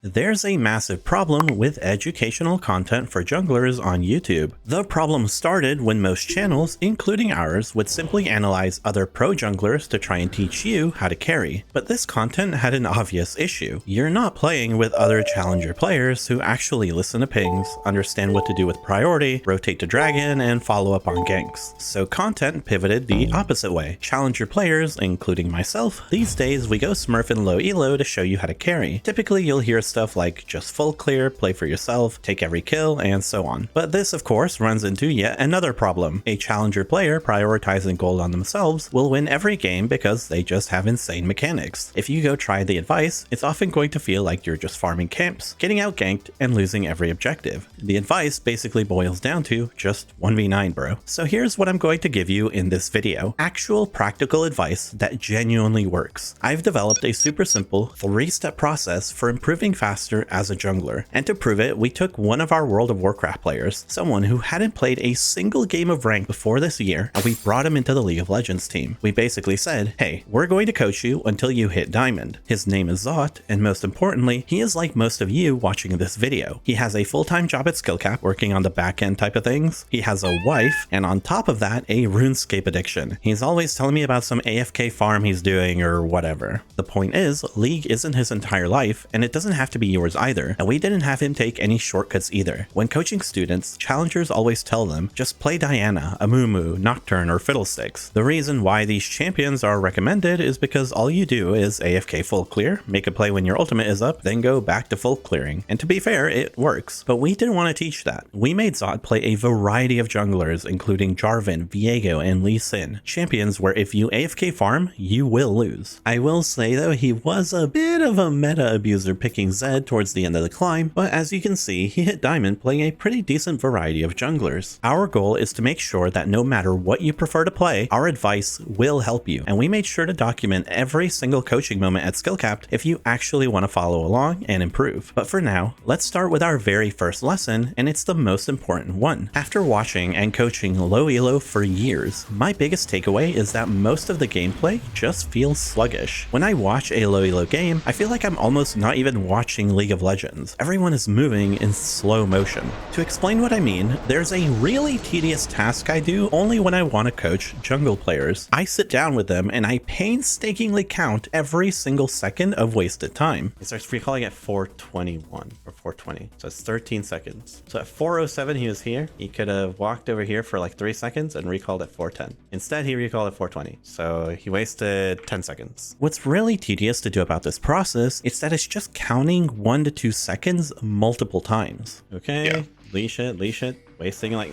There's a massive problem with educational content for junglers on YouTube. The problem started when most channels, including ours, would simply analyze other pro junglers to try and teach you how to carry. But this content had an obvious issue. You're not playing with other challenger players who actually listen to pings, understand what to do with priority, rotate to dragon, and follow up on ganks. So content pivoted the opposite way. Challenger players, including myself, these days we go smurf in low elo to show you how to carry. Typically you'll hear stuff like just full clear, play for yourself, take every kill, and so on. But this of course runs into yet another problem. A challenger player prioritizing gold on themselves will win every game because they just have insane mechanics. If you go try the advice, it's often going to feel like you're just farming camps, getting out ganked, and losing every objective. The advice basically boils down to just 1v9 bro. So here's what I'm going to give you in this video. Actual practical advice that genuinely works. I've developed a super simple 3-step process for improving faster as a jungler. And to prove it, we took one of our World of Warcraft players, someone who hadn't played a single game of rank before this year, and we brought him into the League of Legends team. We basically said, hey, we're going to coach you until you hit Diamond. His name is Zot, and most importantly, he is like most of you watching this video. He has a full-time job at Skillcap working on the back-end type of things. He has a wife, and on top of that, a RuneScape addiction. He's always telling me about some AFK farm he's doing or whatever. The point is, League isn't his entire life, and it doesn't have to be yours either, and we didn't have him take any shortcuts either. When coaching students, challengers always tell them, just play Diana, Amumu, Nocturne, or Fiddlesticks. The reason why these champions are recommended is because all you do is AFK full clear, make a play when your ultimate is up, then go back to full clearing. And to be fair, it works. But we didn't want to teach that. We made Zot play a variety of junglers, including Jarvan, Viego, and Lee Sin. Champions where if you AFK farm, you will lose. I will say though, he was a bit of a meta abuser picking Zed towards the end of the climb, but as you can see, he hit Diamond playing a pretty decent variety of junglers. Our goal is to make sure that no matter what you prefer to play, our advice will help you, and we made sure to document every single coaching moment at Skillcapped if you actually want to follow along and improve. But for now, let's start with our very first lesson, and it's the most important one. After watching and coaching low elo for years, my biggest takeaway is that most of the gameplay just feels sluggish. When I watch a low elo game, I feel like I'm almost not even watching League of Legends. Everyone is moving in slow motion. To explain what I mean, there's a really tedious task I do only when I want to coach jungle players. I sit down with them and I painstakingly count every single second of wasted time. He starts recalling at 421 or 420, so it's 13 seconds. So at 407 he was here. He could have walked over here for like 3 seconds and recalled at 410. Instead he recalled at 420, so he wasted 10 seconds. What's really tedious to do about this process is that it's just counting 1 to 2 seconds multiple times. Okay, yeah. Leash it, wasting like,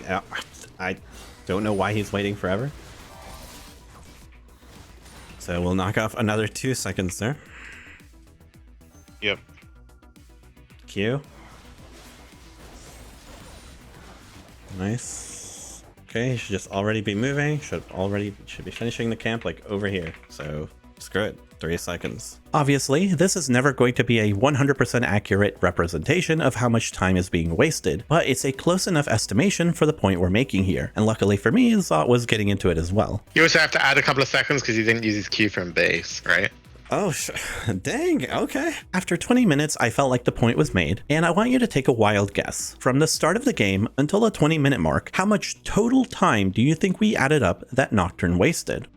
I don't know why he's waiting forever. So we'll knock off another 2 seconds there. Yep. Q. Nice. Okay, he should just already be moving. Should be finishing the camp like over here. So screw it. 3 seconds. Obviously, this is never going to be a 100% accurate representation of how much time is being wasted, but it's a close enough estimation for the point we're making here. And luckily for me, Zot was getting into it as well. You also have to add a couple of seconds because you didn't use his Q from base, right? Oh, dang, okay. After 20 minutes, I felt like the point was made, and I want you to take a wild guess. From the start of the game until the 20-minute mark, how much total time do you think we added up that Nocturne wasted?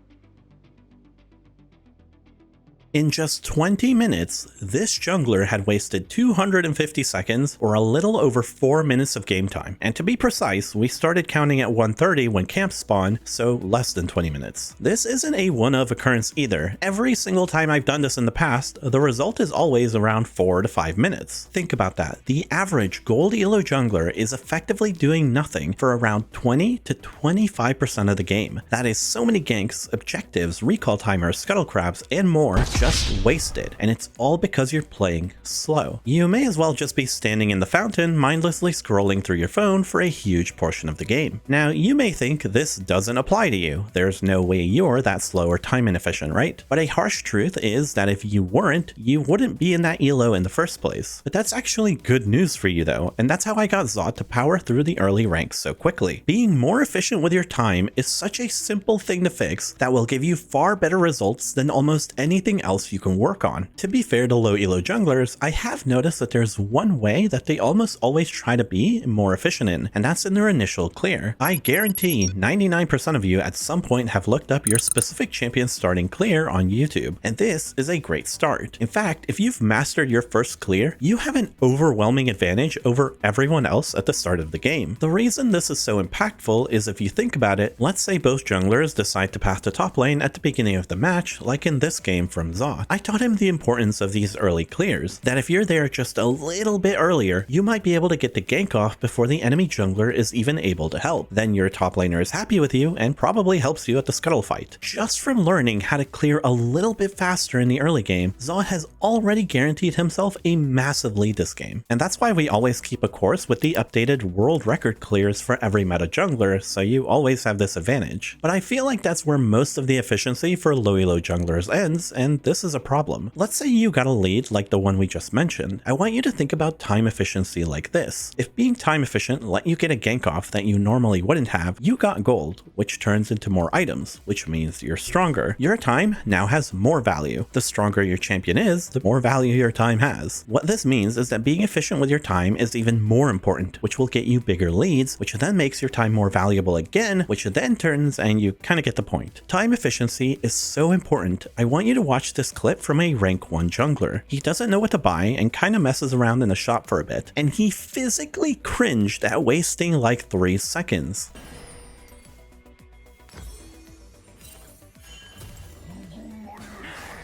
In just 20 minutes, this jungler had wasted 250 seconds or a little over 4 minutes of game time. And to be precise, we started counting at 1:30 when camp spawned, so less than 20 minutes. This isn't a one-of occurrence either. Every single time I've done this in the past, the result is always around 4 to 5 minutes. Think about that. The average gold elo jungler is effectively doing nothing for around 20 to 25% of the game. That is so many ganks, objectives, recall timers, scuttle crabs, and more just wasted, and it's all because you're playing slow. You may as well just be standing in the fountain mindlessly scrolling through your phone for a huge portion of the game. Now you may think this doesn't apply to you. There's no way you're that slow or time inefficient, right? But a harsh truth is that if you weren't, you wouldn't be in that elo in the first place. But that's actually good news for you though, and that's how I got Zot to power through the early ranks so quickly. Being more efficient with your time is such a simple thing to fix that will give you far better results than almost anything else you can work on. To be fair to low elo junglers, I have noticed that there's one way that they almost always try to be more efficient in, and that's in their initial clear. I guarantee 99% of you at some point have looked up your specific champion starting clear on YouTube, and this is a great start. In fact, if you've mastered your first clear, you have an overwhelming advantage over everyone else at the start of the game. The reason this is so impactful is if you think about it, let's say both junglers decide to path to top lane at the beginning of the match, like in this game from Zot. I taught him the importance of these early clears, that if you're there just a little bit earlier, you might be able to get the gank off before the enemy jungler is even able to help. Then your top laner is happy with you and probably helps you at the scuttle fight. Just from learning how to clear a little bit faster in the early game, Zot has already guaranteed himself a massive lead this game. And that's why we always keep a course with the updated world record clears for every meta jungler, so you always have this advantage. But I feel like that's where most of the efficiency for low elo junglers ends, and this is a problem. Let's say you got a lead like the one we just mentioned. I want you to think about time efficiency like this. If being time efficient let you get a gank off that you normally wouldn't have, you got gold, which turns into more items, which means you're stronger. Your time now has more value. The stronger your champion is, the more value your time has. What this means is that being efficient with your time is even more important, which will get you bigger leads, which then makes your time more valuable again, which then turns, and you kind of get the point. Time efficiency is so important. I want you to watch this clip from a rank 1 jungler. He doesn't know what to buy and kind of messes around in the shop for a bit, and he physically cringed at wasting like 3 seconds.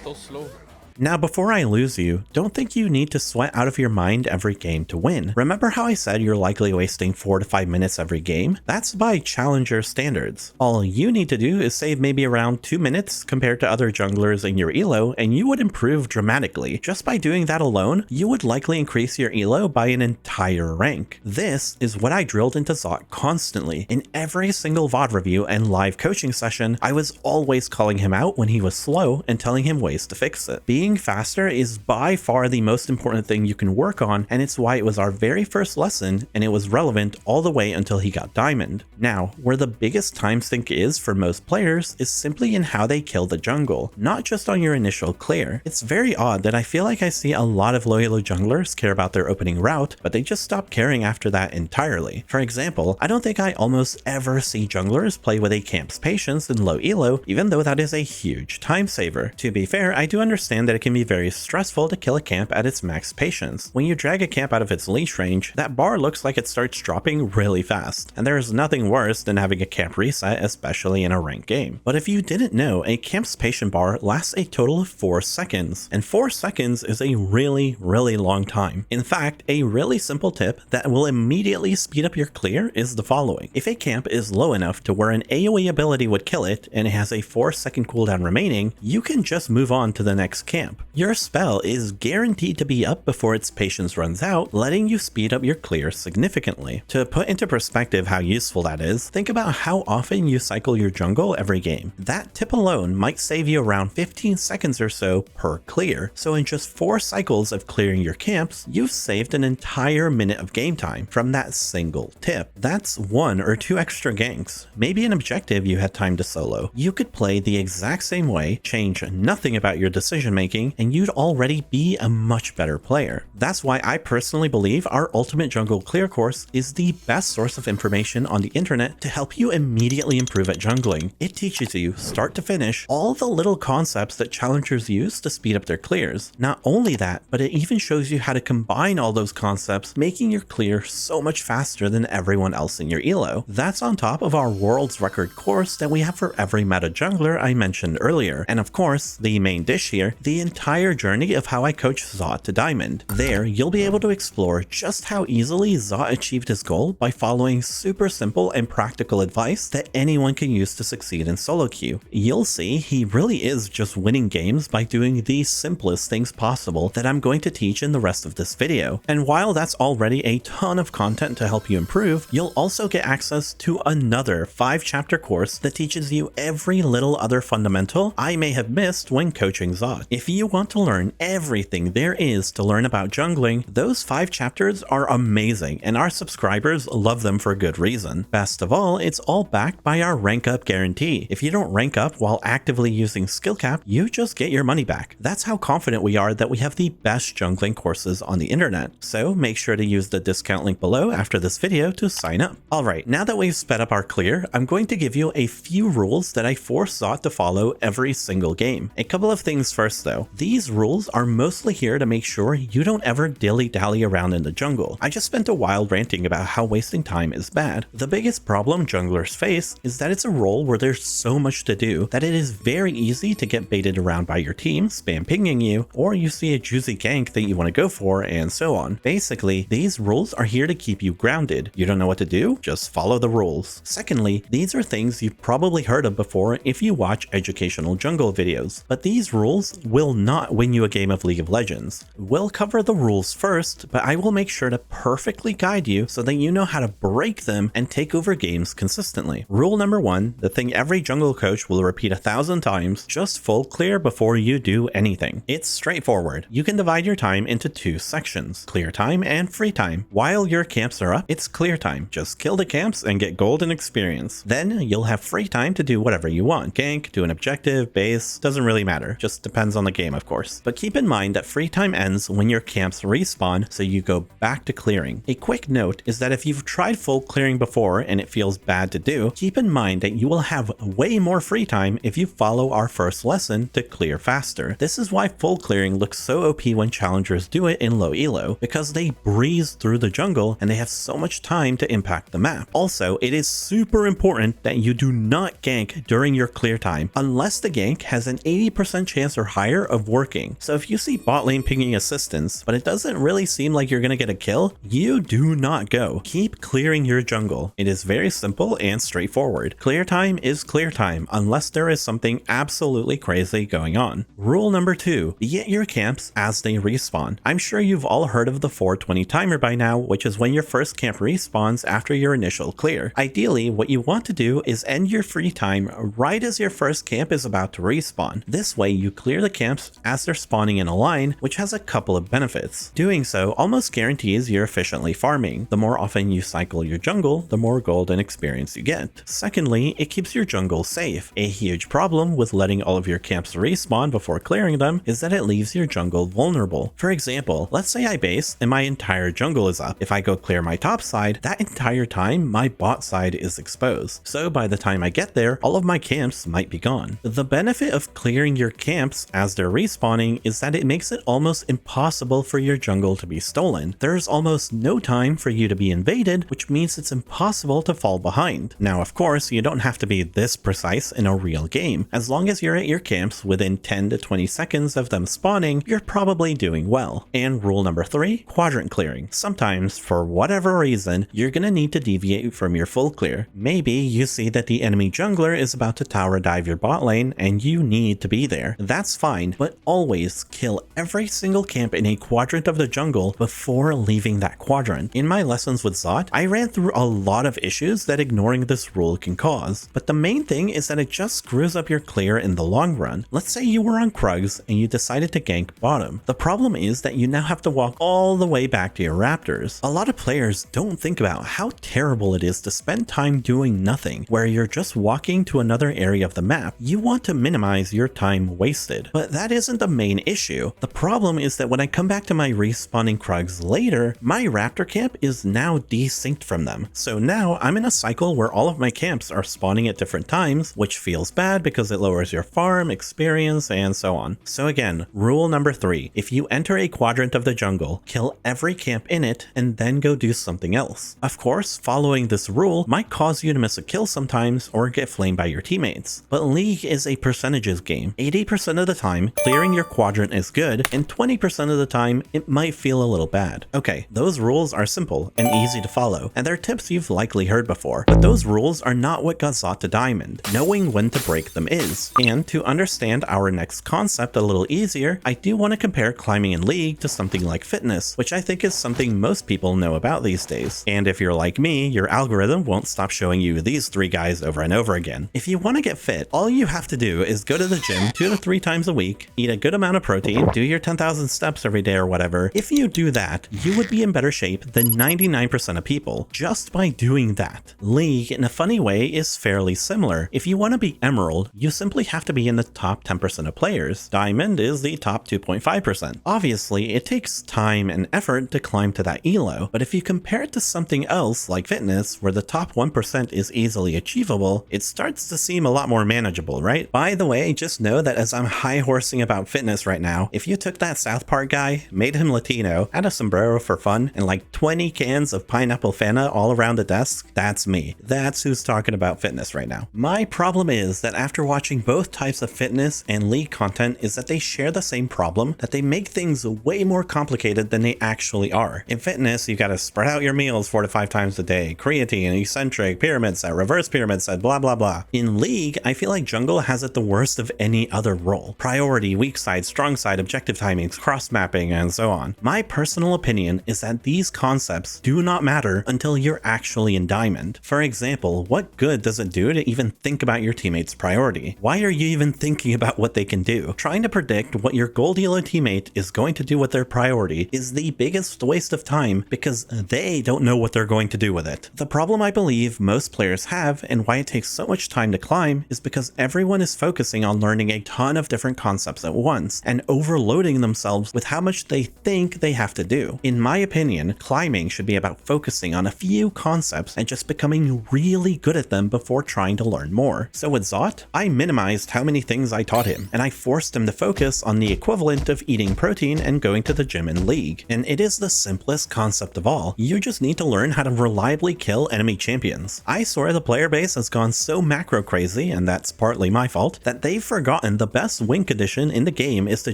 So slow. Now, before I lose you, don't think you need to sweat out of your mind every game to win. Remember how I said you're likely wasting 4 to 5 minutes every game? That's by challenger standards. All you need to do is save maybe around 2 minutes compared to other junglers in your elo, and you would improve dramatically. Just by doing that alone, you would likely increase your elo by an entire rank. This is what I drilled into Zot constantly. In every single VOD review and live coaching session, I was always calling him out when he was slow and telling him ways to fix it. Being faster is by far the most important thing you can work on, and it's why it was our very first lesson, and it was relevant all the way until he got diamond. Now, where the biggest time sink is for most players is simply in how they kill the jungle, not just on your initial clear. It's very odd that I feel like I see a lot of low elo junglers care about their opening route, but they just stop caring after that entirely. For example, I don't think I almost ever see junglers play with a camp's patience in low elo, even though that is a huge time saver. To be fair, I do understand that it can be very stressful to kill a camp at its max patience. When you drag a camp out of its leash range, that bar looks like it starts dropping really fast, and there is nothing worse than having a camp reset, especially in a ranked game. But if you didn't know, a camp's patient bar lasts a total of 4 seconds, and 4 seconds is a really long time. In fact, a really simple tip that will immediately speed up your clear is the following. If a camp is low enough to where an AoE ability would kill it, and it has a 4-second cooldown remaining, you can just move on to the next camp. Your spell is guaranteed to be up before its patience runs out, letting you speed up your clear significantly. To put into perspective how useful that is, think about how often you cycle your jungle every game. That tip alone might save you around 15 seconds or so per clear. So in just 4 cycles of clearing your camps, you've saved an entire minute of game time from that single tip. That's 1 or 2 extra ganks, maybe an objective you had time to solo. You could play the exact same way, change nothing about your decision making, and you'd already be a much better player. That's why I personally believe our Ultimate Jungle Clear course is the best source of information on the internet to help you immediately improve at jungling. It teaches you, start to finish, all the little concepts that challengers use to speed up their clears. Not only that, but it even shows you how to combine all those concepts, making your clear so much faster than everyone else in your elo. That's on top of our world's record course that we have for every meta jungler I mentioned earlier. And of course, the main dish here, the entire journey of how I coach Zot to diamond. There, you'll be able to explore just how easily Zot achieved his goal by following super simple and practical advice that anyone can use to succeed in solo queue. You'll see he really is just winning games by doing the simplest things possible that I'm going to teach in the rest of this video. And while that's already a ton of content to help you improve, you'll also get access to another 5-chapter course that teaches you every little other fundamental I may have missed when coaching Zot. If If you want to learn everything there is to learn about jungling, those 5 chapters are amazing and our subscribers love them for good reason. Best of all, it's all backed by our rank up guarantee. If you don't rank up while actively using skill cap, you just get your money back. That's how confident we are that we have the best jungling courses on the internet. So make sure to use the discount link below after this video to sign up. Alright, now that we've sped up our clear, I'm going to give you a few rules that I force Zot to follow every single game. A couple of things first though. These rules are mostly here to make sure you don't ever dilly-dally around in the jungle. I just spent a while ranting about how wasting time is bad. The biggest problem junglers face is that it's a role where there's so much to do that it is very easy to get baited around by your team, spam pinging you, or you see a juicy gank that you want to go for, and so on. Basically, these rules are here to keep you grounded. You don't know what to do? Just follow the rules. Secondly, these are things you've probably heard of before if you watch educational jungle videos, but these rules will not win you a game of League of Legends. We'll cover the rules first, but I will make sure to perfectly guide you so that you know how to break them and take over games consistently. Rule number 1, the thing every jungle coach will repeat 1,000 times, just full clear before you do anything. It's straightforward. You can divide your time into 2 sections, clear time and free time. While your camps are up, it's clear time. Just kill the camps and get gold and experience. Then you'll have free time to do whatever you want. Gank, do an objective, base, doesn't really matter. Just depends on the game, of course. But keep in mind that free time ends when your camps respawn, so you go back to clearing. A quick note is that if you've tried full clearing before and it feels bad to do, keep in mind that you will have way more free time if you follow our first lesson to clear faster. This is why full clearing looks so OP when challengers do it in low elo, because they breeze through the jungle and they have so much time to impact the map. Also, it is super important that you do not gank during your clear time, unless the gank has an 80% chance or higher of working. So if you see bot lane pinging assistance, but it doesn't really seem like you're gonna get a kill, you do not go. Keep clearing your jungle. It is very simple and straightforward. Clear time is clear time, unless there is something absolutely crazy going on. Rule number 2, be at your camps as they respawn. I'm sure you've all heard of the 420 timer by now, which is when your first camp respawns after your initial clear. Ideally, what you want to do is end your free time right as your first camp is about to respawn. This way you clear the camps as they're spawning in a line, which has a couple of benefits. Doing so almost guarantees you're efficiently farming. The more often you cycle your jungle, the more gold and experience you get. Secondly, it keeps your jungle safe. A huge problem with letting all of your camps respawn before clearing them is that it leaves your jungle vulnerable. For example, let's say I base and my entire jungle is up. If I go clear my top side, that entire time my bot side is exposed. So by the time I get there, all of my camps might be gone. The benefit of clearing your camps as they're respawning is that it makes it almost impossible for your jungle to be stolen. There's almost no time for you to be invaded, which means it's impossible to fall behind. Now, of course, you don't have to be this precise in a real game. As long as you're at your camps within 10 to 20 seconds of them spawning, you're probably doing well. And rule number 3, quadrant clearing. Sometimes, for whatever reason, you're gonna need to deviate from your full clear. Maybe you see that the enemy jungler is about to tower dive your bot lane and you need to be there. That's fine, but always kill every single camp in a quadrant of the jungle before leaving that quadrant. In my lessons with Zot, I ran through a lot of issues that ignoring this rule can cause, but the main thing is that it just screws up your clear in the long run. Let's say you were on Krugs and you decided to gank bottom. The problem is that you now have to walk all the way back to your raptors. A lot of players don't think about how terrible it is to spend time doing nothing, where you're just walking to another area of the map. You want to minimize your time wasted, but that isn't the main issue. The problem is that when I come back to my respawning Krugs later, my raptor camp is now desynced from them. So now I'm in a cycle where all of my camps are spawning at different times, which feels bad because it lowers your farm, experience, and so on. So again, rule number 3, if you enter a quadrant of the jungle, kill every camp in it and then go do something else. Of course, following this rule might cause you to miss a kill sometimes or get flamed by your teammates, but League is a percentages game. 80% of the time, clearing your quadrant is good, and 20% of the time, it might feel a little bad. Okay, those rules are simple and easy to follow, and they're tips you've likely heard before, but those rules are not what got Zot to Diamond. Knowing when to break them is. And to understand our next concept a little easier, I do want to compare climbing in League to something like fitness, which I think is something most people know about these days. And if you're like me, your algorithm won't stop showing you these 3 guys over and over again. If you want to get fit, all you have to do is go to the gym 2 to 3 times a week, week, eat a good amount of protein, do your 10,000 steps every day or whatever, if you do that, you would be in better shape than 99% of people just by doing that. League, in a funny way, is fairly similar. If you want to be Emerald, you simply have to be in the top 10% of players. Diamond is the top 2.5%. Obviously, it takes time and effort to climb to that elo, but if you compare it to something else like fitness, where the top 1% is easily achievable, it starts to seem a lot more manageable, right? By the way, just know that as I'm high horsing about fitness right now, if you took that South Park guy, made him Latino, had a sombrero for fun, and like 20 cans of pineapple Fanta all around the desk, that's me. That's who's talking about fitness right now. My problem is that after watching both types of fitness and League content is that they share the same problem, that they make things way more complicated than they actually are. In fitness, you gotta spread out your meals 4 to 5 times a day, creatine, eccentric, pyramid set, reverse pyramid set, blah blah blah. In League, I feel like jungle has it the worst of any other role. Priority, weak side, strong side, objective timings, cross mapping, and so on. My personal opinion is that these concepts do not matter until you're actually in Diamond. For example, what good does it do to even think about your teammate's priority? Why are you even thinking about what they can do? Trying to predict what your gold elo teammate is going to do with their priority is the biggest waste of time because they don't know what they're going to do with it. The problem I believe most players have and why it takes so much time to climb is because everyone is focusing on learning a ton of different concepts at once and overloading themselves with how much they think they have to do. In my opinion, climbing should be about focusing on a few concepts and just becoming really good at them before trying to learn more. So with Zot, I minimized how many things I taught him, and I forced him to focus on the equivalent of eating protein and going to the gym in League. And it is the simplest concept of all. You just need to learn how to reliably kill enemy champions. I swear the player base has gone so macro crazy, and that's partly my fault, that they've forgotten the best win condition in the game is to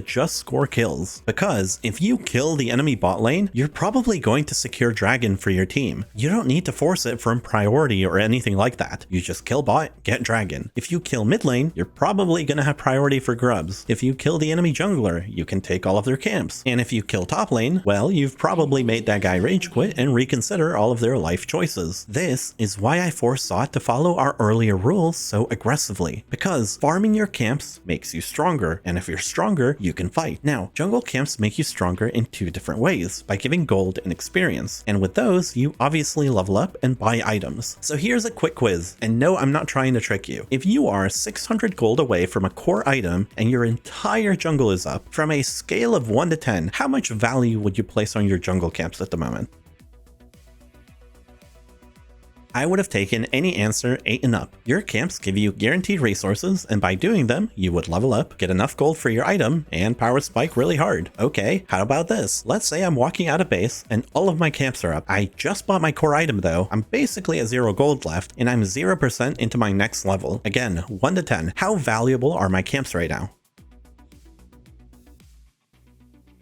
just score kills. Because if you kill the enemy bot lane, you're probably going to secure dragon for your team. You don't need to force it from priority or anything like that. You just kill bot, get dragon. If you kill mid lane, you're probably gonna have priority for grubs. If you kill the enemy jungler, you can take all of their camps. And if you kill top lane, well, you've probably made that guy rage quit and reconsider all of their life choices. This is why I forced Zot to follow our earlier rules so aggressively, because farming your camps makes you stronger, and if you're stronger, you can fight. Now, jungle camps make you stronger in 2 different ways, by giving gold and experience, and with those, you obviously level up and buy items. So here's a quick quiz, and no, I'm not trying to trick you. If you are 600 gold away from a core item, and your entire jungle is up, from a scale of 1 to 10, how much value would you place on your jungle camps at the moment? I would have taken any answer 8 and up. Your camps give you guaranteed resources, and by doing them, you would level up, get enough gold for your item, and power spike really hard. Okay, how about this? Let's say I'm walking out of base, and all of my camps are up. I just bought my core item though. I'm basically at 0 gold left, and I'm 0% into my next level. Again, 1 to 10. How valuable are my camps right now?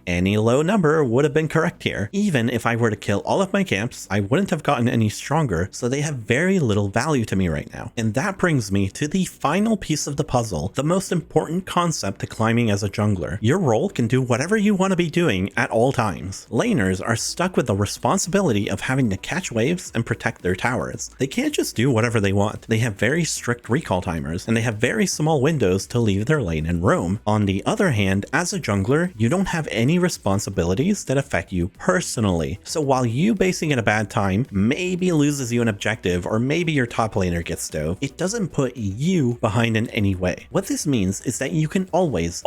Any low number would have been correct here. Even if I were to kill all of my camps, I wouldn't have gotten any stronger, so they have very little value to me right now. And that brings me to the final piece of the puzzle, the most important concept to climbing as a jungler. Your role can do whatever you want to be doing at all times. Laners are stuck with the responsibility of having to catch waves and protect their towers. They can't just do whatever they want. They have very strict recall timers, and they have very small windows to leave their lane and roam. On the other hand, as a jungler, you don't have any responsibilities that affect you personally. So while you basing at a bad time maybe loses you an objective, or maybe your top laner gets stove, it doesn't put you behind in any way. What this means is that you can always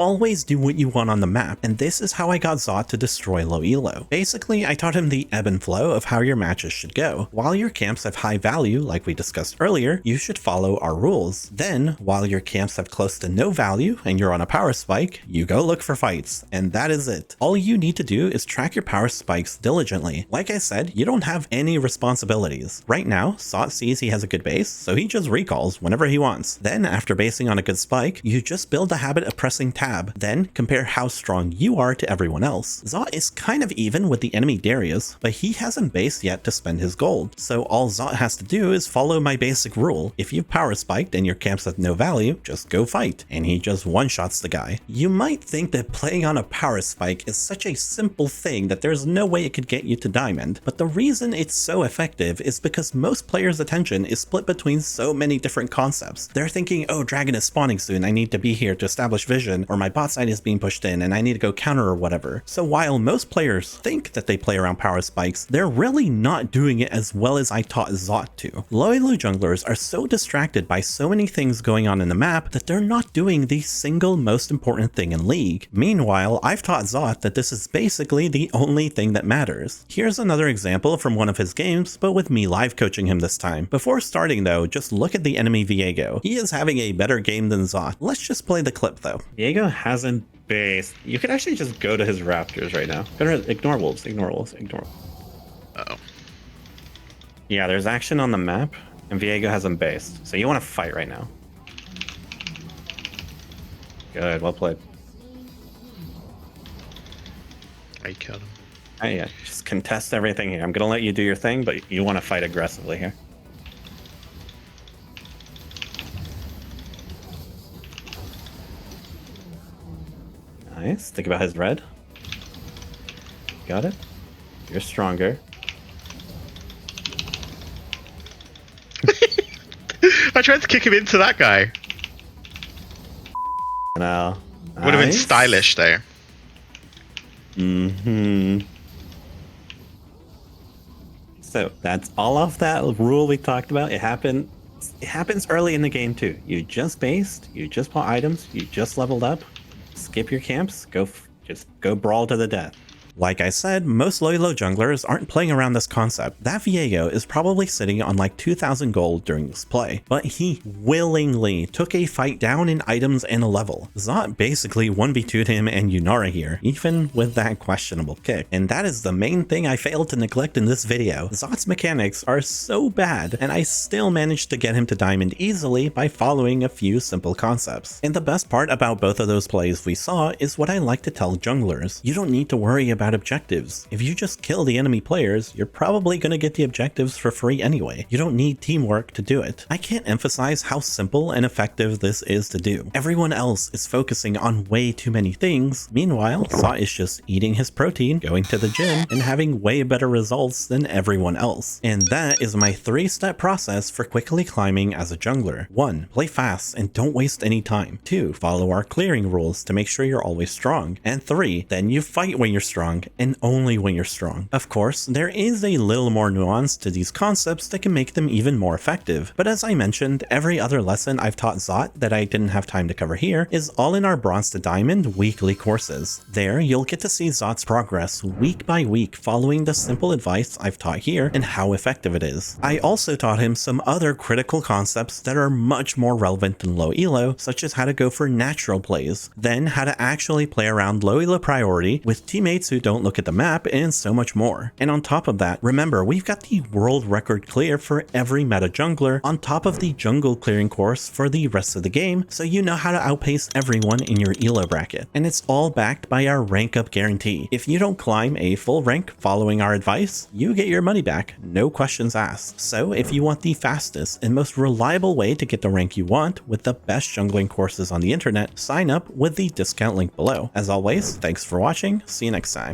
do what you want on the map, and this is how I got Zot to destroy low elo. Basically, I taught him the ebb and flow of how your matches should go. While your camps have high value, like we discussed earlier, you should follow our rules. Then, while your camps have close to no value and you're on a power spike, you go look for fights, and that is it. All you need to do is track your power spikes diligently. Like I said, you don't have any responsibilities. Right now, Zot sees he has a good base, so he just recalls whenever he wants. Then, after basing on a good spike, you just build the habit of pressing tab, then compare how strong you are to everyone else. Zot is kind of even with the enemy Darius, but he hasn't based yet to spend his gold, so all Zot has to do is follow my basic rule. If you've power spiked and your camps have no value, just go fight, and he just one-shots the guy. You might think that playing on a power spike mechanic is such a simple thing that there's no way it could get you to Diamond, but the reason it's so effective is because most players' attention is split between so many different concepts. They're thinking, oh, dragon is spawning soon, I need to be here to establish vision, or my bot side is being pushed in and I need to go counter or whatever. So while most players think that they play around power spikes, they're really not doing it as well as I taught Zot to. Low elo junglers are so distracted by so many things going on in the map that they're not doing the single most important thing in League. Meanwhile, I've taught Zot that this is basically the only thing that matters. Here's another example from one of his games, but with me live coaching him this time. Before starting though, just look at the enemy Viego. He is having a better game than Zot. Let's just play the clip though. Viego hasn't based. You could actually just go to his Raptors right now. Go to ignore wolves, ignore wolves, ignore. Uh-oh. Yeah, there's action on the map, and Viego hasn't based. So you want to fight right now. Good, well played. I killed him. Hey, yeah, just contest everything here. I'm gonna let you do your thing, but you want to fight aggressively here. Nice. Think about his red. Got it. You're stronger. I tried to kick him into that guy. Now. Would have been stylish though. So that's all of that rule we talked about. It happens early in the game too. You just based, you just bought items, you just leveled up. Skip your camps, just go brawl to the death. Like I said, most low elo junglers aren't playing around this concept. That Viego is probably sitting on like 2,000 gold during this play, but he willingly took a fight down in items and a level. Zot basically 1v2'd him and Yunara here, even with that questionable kick. And that is the main thing I failed to neglect in this video. Zot's mechanics are so bad, and I still managed to get him to Diamond easily by following a few simple concepts. And the best part about both of those plays we saw is what I like to tell junglers. You don't need to worry about objectives. If you just kill the enemy players, you're probably going to get the objectives for free anyway. You don't need teamwork to do it. I can't emphasize how simple and effective this is to do. Everyone else is focusing on way too many things. Meanwhile, Zot is just eating his protein, going to the gym, and having way better results than everyone else. And that is my 3-step process for quickly climbing as a jungler. 1. Play fast and don't waste any time. 2. Follow our clearing rules to make sure you're always strong. And 3. Then you fight when you're strong and only when you're strong. Of course, there is a little more nuance to these concepts that can make them even more effective, but as I mentioned, every other lesson I've taught Zot that I didn't have time to cover here is all in our Bronze to Diamond weekly courses. There, you'll get to see Zot's progress week by week following the simple advice I've taught here and how effective it is. I also taught him some other critical concepts that are much more relevant than low elo, such as how to go for natural plays, then how to actually play around low elo priority with teammates who don't look at the map, and so much more. And on top of that, remember, we've got the world record clear for every meta jungler on top of the jungle clearing course for the rest of the game, so you know how to outpace everyone in your elo bracket. And it's all backed by our rank up guarantee. If you don't climb a full rank following our advice, you get your money back, no questions asked. So if you want the fastest and most reliable way to get the rank you want with the best jungling courses on the internet, sign up with the discount link below. As always, thanks for watching, see you next time.